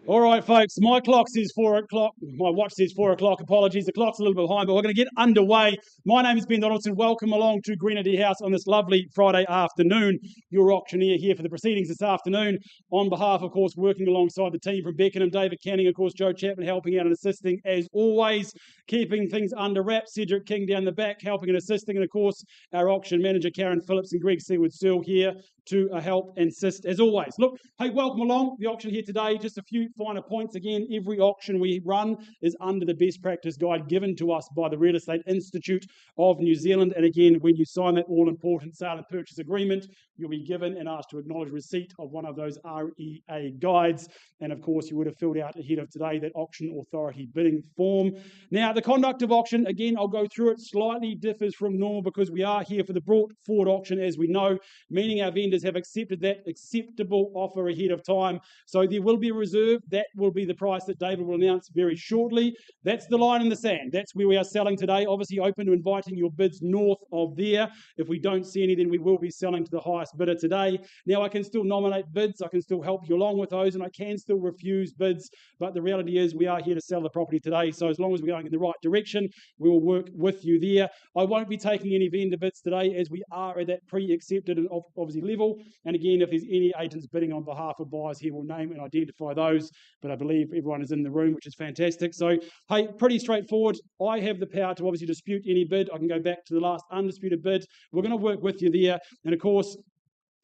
All right, folks, my clock says 4 o'clock. My watch says 4 o'clock. Apologies, the clock's a little bit behind, but we're going to get underway. My name is Ben Donaldson. Welcome along to Grenadier House on this lovely Friday afternoon. Your auctioneer here for the proceedings this afternoon. On behalf, of course, working alongside the team from Beckenham, David Canning, of course, Joe Chapman helping out and assisting as always, keeping things under wraps. Cedric King down the back helping and assisting, and of course, our auction manager Karen Phillips and Greg Seward-Searle here to help and assist as always. Look, hey, welcome along. The auction here today, just a few finer points. Again, every auction we run is under the best practice guide given to us by the Real Estate Institute of New Zealand. And again, when you sign that all-important sale and purchase agreement, you'll be given and asked to acknowledge receipt of one of those REA guides. And of course, you would have filled out ahead of today that auction authority bidding form. Now, the conduct of auction, again, I'll go through it, slightly differs from normal because we are here for the brought forward auction, as we know, meaning our vendors have accepted that acceptable offer ahead of time. So there will be a reserve. That will be the price that David will announce very shortly. That's the line in the sand. That's where we are selling today. Obviously open to inviting your bids north of there. If we don't see any, then we will be selling to the highest bidder today. Now, I can still nominate bids. I can still help you along with those, and I can still refuse bids. But the reality is we are here to sell the property today. So as long as we're going in the right direction, we will work with you there. I won't be taking any vendor bids today as we are at that pre-accepted and obviously level. And again, if there's any agents bidding on behalf of buyers here, we'll name and identify those. But I believe everyone is in the room, which is fantastic. So, hey, pretty straightforward. I have the power to obviously dispute any bid. I can go back to the last undisputed bid. We're going to work with you there. And of course,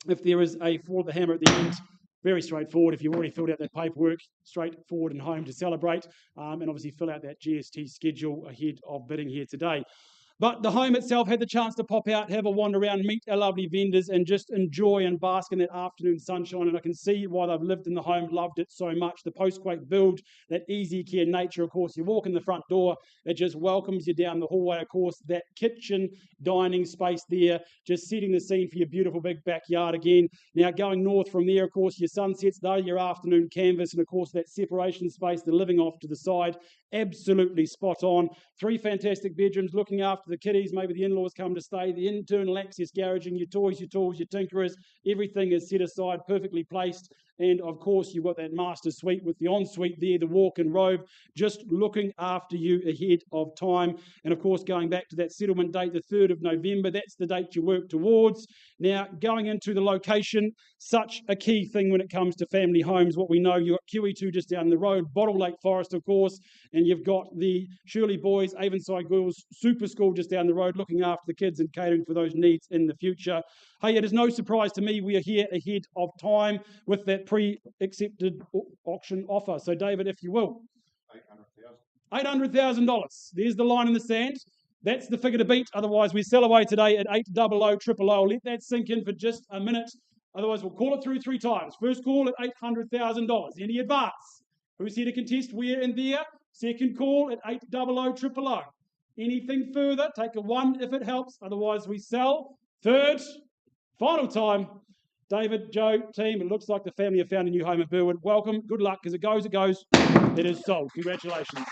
if there is a fall of the hammer at the end, very straightforward. If you've already filled out that paperwork, straightforward and home to celebrate. And obviously fill out that GST schedule ahead of bidding here today. But the home itself had the chance to pop out, have a wander around, meet our lovely vendors and just enjoy and bask in that afternoon sunshine. And I can see why they've lived in the home, loved it so much. The post-quake build, that easy care nature, of course. You walk in the front door, it just welcomes you down the hallway. Of course, that kitchen dining space there, just setting the scene for your beautiful big backyard again. Now going north from there, of course, your sunsets, they're your afternoon canvas. And of course, that separation space, the living off to the side, absolutely spot on. 3 fantastic bedrooms looking after the kiddies. Maybe the in-laws come to stay. The internal access garaging, your toys, your tools, your tinkerers, everything is set aside, perfectly placed. And of course, you've got that master suite with the ensuite there, the walk-in robe, just looking after you ahead of time. And of course, going back to that settlement date, the 3rd of November, that's the date you work towards. Now, going into the location, such a key thing when it comes to family homes. What we know, you've got QE2 just down the road, Bottle Lake Forest, of course, and you've got the Shirley Boys, Avonside Girls Super School just down the road, looking after the kids and catering for those needs in the future. Hey, it is no surprise to me we are here ahead of time with that pre-accepted auction offer. So, David, if you will. $800,000. There's the line in the sand. That's the figure to beat. Otherwise, we sell away today at 800 000. I'll let that sink in for just a minute. Otherwise, we'll call it through 3 times. First call at $800,000. Any advance? Who's here to contest? We're in there. Second call at 800 000. Anything further, take a 1 if it helps. Otherwise, we sell. Third, final time. David, Joe, team, it looks like the family have found a new home at Burwood. Welcome. Good luck. As it goes, it goes. It is sold. Congratulations.